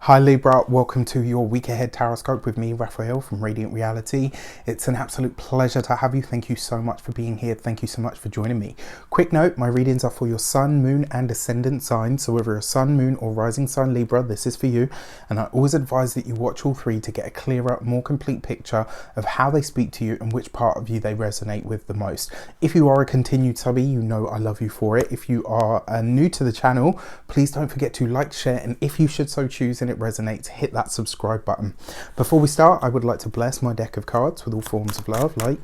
Hi Libra, welcome to your week ahead taroscope with me, Raphael from Reydiant Reality. It's an absolute pleasure to have you. Thank you so much for being here. Thank you so much for joining me. Quick note, my readings are for your sun, moon and ascendant sign. So whether you're a sun, moon or rising sign Libra, this is for you. And I always advise that you watch all three to get a clearer, more complete picture of how they speak to you and which part of you they resonate with the most. If you are a continued subby, you know I love you for it. If you are new to the channel, please don't forget to like, share, and if you should so choose and it resonates, hit that subscribe button. Before we start, I would like to bless my deck of cards with all forms of love, like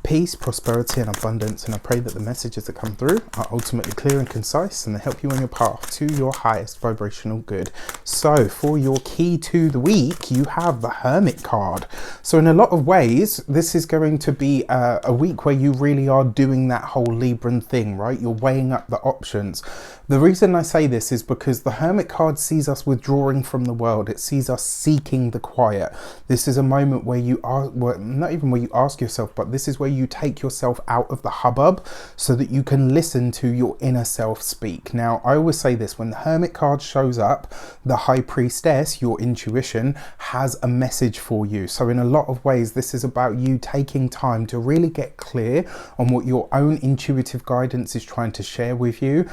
peace, prosperity and abundance, and I pray that the messages that come through are ultimately clear and concise and they help you on your path to your highest vibrational good. So for your key to the week, you have the Hermit card. So in a lot of ways, this is going to be a week where you really are doing that whole Libran thing, right? You're weighing up the options. The reason I say this is because the Hermit card sees us withdrawing from the world. It sees us seeking the quiet. This is a moment where you are, well, not even where you ask yourself, but this is where you take yourself out of the hubbub so that you can listen to your inner self speak. Now, I always say this, when the Hermit card shows up, the High Priestess, your intuition, has a message for you. So in a lot of ways, this is about you taking time to really get clear on what your own intuitive guidance is trying to share with you.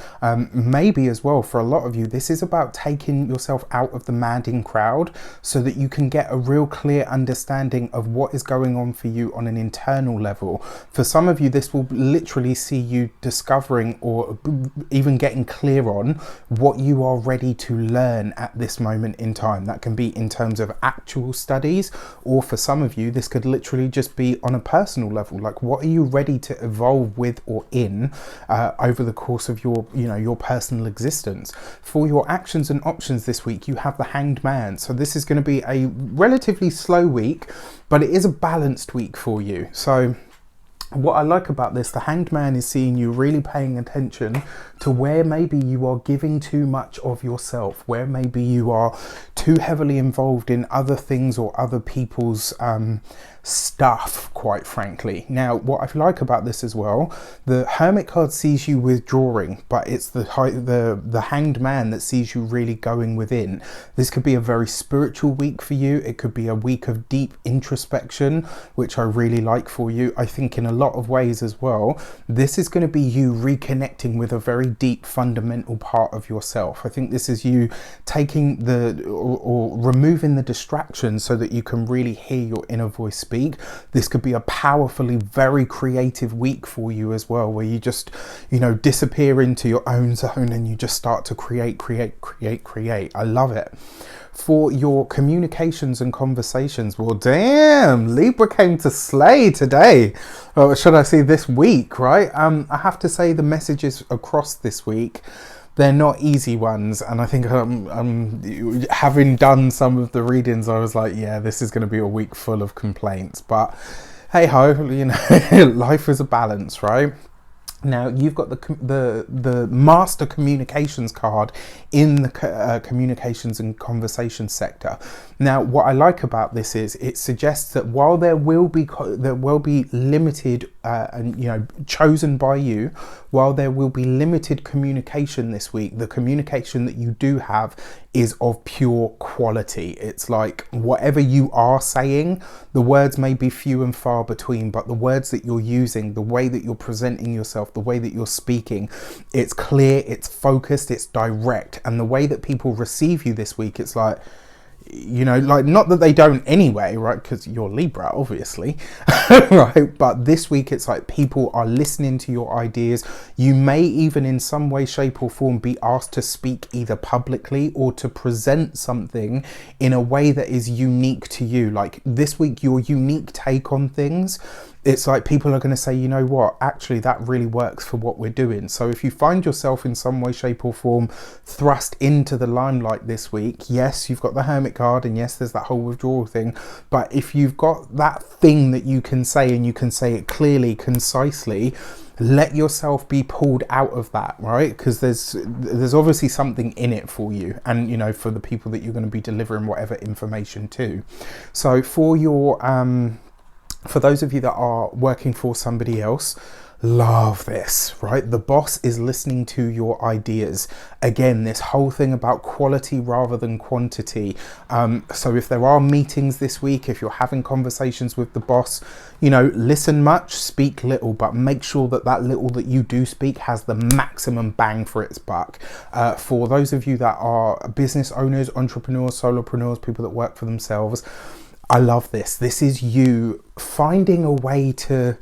Maybe as well, for a lot of you, this is about taking yourself out of the madding crowd so that you can get a real clear understanding of what is going on for you on an internal level. For some of you, this will literally see you discovering or even getting clear on what you are ready to learn at this moment in time. That can be in terms of actual studies, or for some of you, this could literally just be on a personal level. Like, what are you ready to evolve with or in over the course of your, your personal existence? For your actions and options this week, you have the Hanged Man. So this is going to be a relatively slow week, but it is a balanced week for you. So what I like about this, the Hanged Man is seeing you really paying attention to where maybe you are giving too much of yourself, where maybe you are too heavily involved in other things or other people's stuff, quite frankly. Now, what I like about this as well, the Hermit card sees you withdrawing, but it's the Hanged Man that sees you really going within. This could be a very spiritual week for you. It could be a week of deep introspection, which I really like for you. I think in a lot of ways as well, this is going to be you reconnecting with a very deep fundamental part of yourself. I think this is you taking or removing the distractions so that you can really hear your inner voice speak. This could be a powerfully very creative week for you as well, where you just, disappear into your own zone and you just start to create. I love it. For your communications and conversations, well, damn, Libra came to slay today. Or should I say this week, right? I have to say the messages across this week, they're not easy ones, and I think having done some of the readings, I was like, yeah, this is going to be a week full of complaints, but hey ho, life is a balance, right? Now, you've got the Master Communications card in the communications and conversation sector. Now, what I like about this is it suggests that while there will be limited and chosen by you, while there will be limited communication this week, the communication that you do have is of pure quality. It's like whatever you are saying, the words may be few and far between, but the words that you're using, the way that you're presenting yourself, the way that you're speaking, it's clear, it's focused, it's direct. And the way that people receive you this week, it's like, like, not that they don't anyway, right? Because you're Libra, obviously, right? But this week, it's like people are listening to your ideas. You may even in some way, shape or form be asked to speak either publicly or to present something in a way that is unique to you. Like this week, your unique take on things, it's like people are going to say, you know what, actually that really works for what we're doing. So if you find yourself in some way, shape or form thrust into the limelight this week, yes, you've got the Hermit card and yes, there's that whole withdrawal thing. But if you've got that thing that you can say and you can say it clearly, concisely, let yourself be pulled out of that, right? Because there's obviously something in it for you and, for the people that you're going to be delivering whatever information to. So for your... for those of you that are working for somebody else, Love this, right? The boss is listening to your ideas. Again, this whole thing about quality rather than quantity. So if there are meetings this week, if you're having conversations with the boss, you know, listen much, speak little, but make sure that that little that you do speak has the maximum bang for its buck. For those of you that are business owners, entrepreneurs, solopreneurs, people that work for themselves, I love this. This is you finding a way to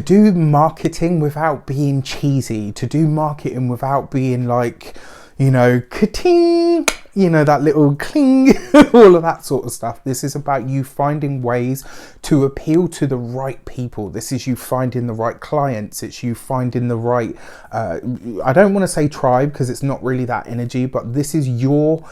do marketing without being cheesy, to do marketing without being like, you know, ka-ting, you know, that little cling, all of that sort of stuff. This is about you finding ways to appeal to the right people. This is you finding the right clients. It's you finding the right, I don't want to say tribe because it's not really that energy, but this is your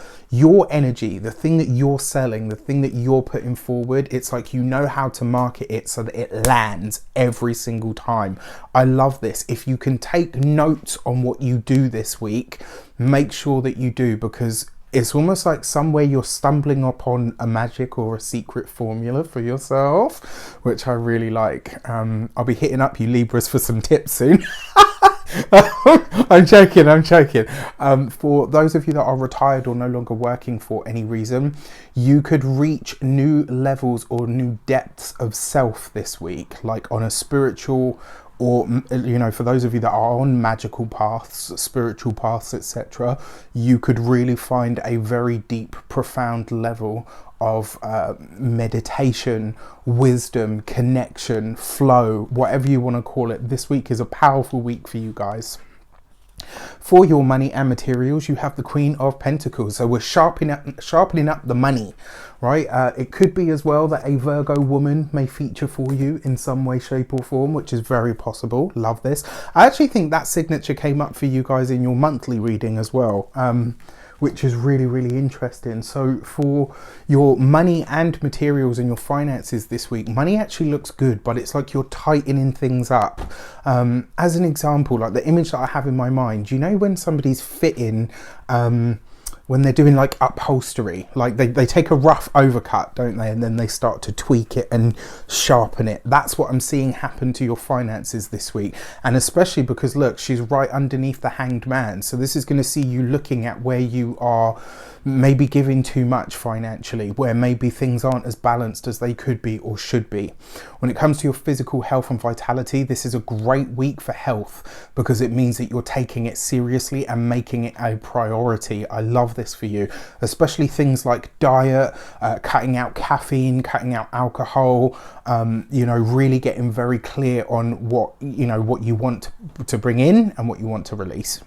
energy, the thing that you're selling, the thing that you're putting forward. It's like you know how to market it so that it lands every single time. I love this. If you can take notes on what you do this week, make sure that you do, because it's almost like somewhere you're stumbling upon a magic or a secret formula for yourself, which I really like. I'll be hitting up you Libras for some tips soon. I'm joking. For those of you that are retired or no longer working for any reason, you could reach new levels or new depths of self this week, like on a spiritual, or, you know, for those of you that are on magical paths, spiritual paths, etc., you could really find a very deep, profound level of meditation, wisdom, connection, flow, whatever you want to call it. This week is a powerful week for you guys. For your money and materials, you have the Queen of Pentacles. So we're sharpening up the money, right? It could be as well that a Virgo woman may feature for you in some way, shape or form, which is very possible. Love this. I actually think that signature came up for you guys in your monthly reading as well, which is really, really interesting. So for your money and materials and your finances this week, money actually looks good, but it's like you're tightening things up. As an example, like the image that I have in my mind, you know, when somebody's fitting, when they're doing like upholstery, like they take a rough overcut, don't they? And then they start to tweak it and sharpen it. That's what I'm seeing happen to your finances this week. And especially because look, she's right underneath the Hanged Man. So this is going to see you looking at where you are maybe giving too much financially, where maybe things aren't as balanced as they could be or should be. When it comes to your physical health and vitality, this is a great week for health because it means that you're taking it seriously and making it a priority. I love this for you, especially things like diet, cutting out caffeine, cutting out alcohol, you know, really getting very clear on what you want to bring in and what you want to release.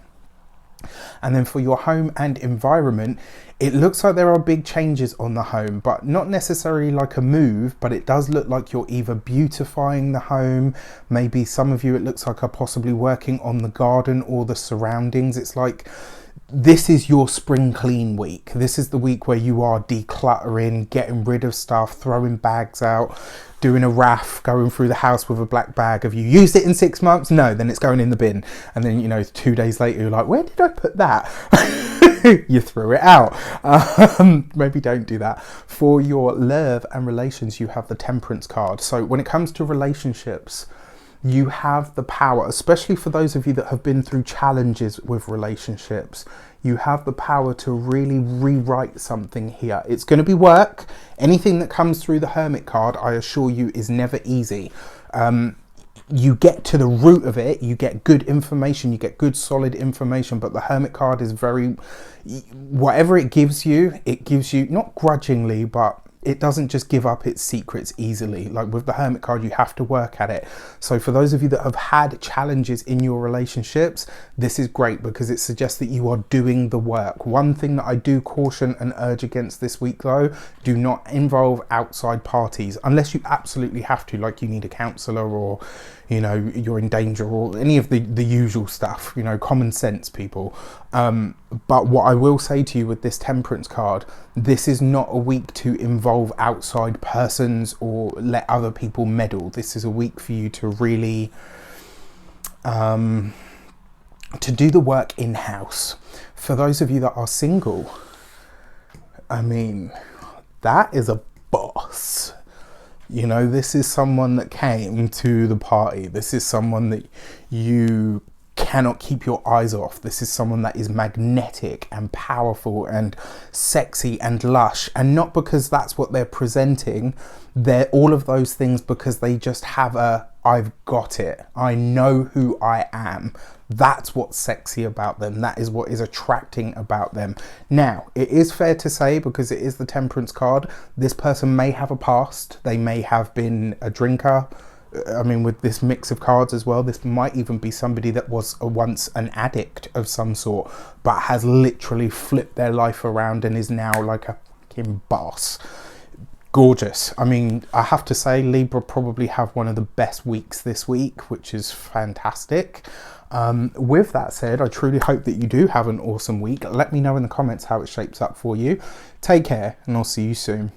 And then for your home and environment, it looks like there are big changes on the home, but not necessarily like a move, but it does look like you're either beautifying the home. Maybe some of you, it looks like are possibly working on the garden or the surroundings. It's like this is your spring clean week. This is the week where you are decluttering, getting rid of stuff, throwing bags out, doing a RAF, going through the house with a black bag. Have you used it in 6 months? No, then it's going in the bin. And then, you know, 2 days later, you're like, where did I put that? You threw it out. Maybe don't do that. For your love and relations, you have the Temperance card. So when it comes to relationships, you have the power, especially for those of you that have been through challenges with relationships, you have the power to really rewrite something here. It's going to be work. Anything that comes through the Hermit card, I assure you, is never easy. You get to the root of it, you get good information, you get good solid information, but the Hermit card is very, whatever it gives you not grudgingly, but it doesn't just give up its secrets easily. Like with the Hermit card, you have to work at it. So for those of you that have had challenges in your relationships, this is great because it suggests that you are doing the work. One thing that I do caution and urge against this week though, do not involve outside parties unless you absolutely have to, like you need a counsellor or, you know, you're in danger or any of the usual stuff, you know, common sense people. But what I will say to you with this Temperance card, this is not a week to involve outside persons or let other people meddle. This is a week for you to really to do the work in-house. For those of you that are single, I mean, that is a boss. You know, this is someone that came to the party. This is someone that you cannot keep your eyes off. This is someone that is magnetic and powerful and sexy and lush, and not because that's what they're presenting. They're all of those things because they just have I've got it, I know who I am. That's what's sexy about them. That is what is attracting about them. Now, it is fair to say, because it is the Temperance card, this person may have a past. They may have been a drinker. I mean, with this mix of cards as well, this might even be somebody that was once an addict of some sort, but has literally flipped their life around and is now like a fucking boss. Gorgeous. I mean, I have to say, Libra probably have one of the best weeks this week, which is fantastic. With that said, I truly hope that you do have an awesome week. Let me know in the comments how it shapes up for you. Take care, and I'll see you soon.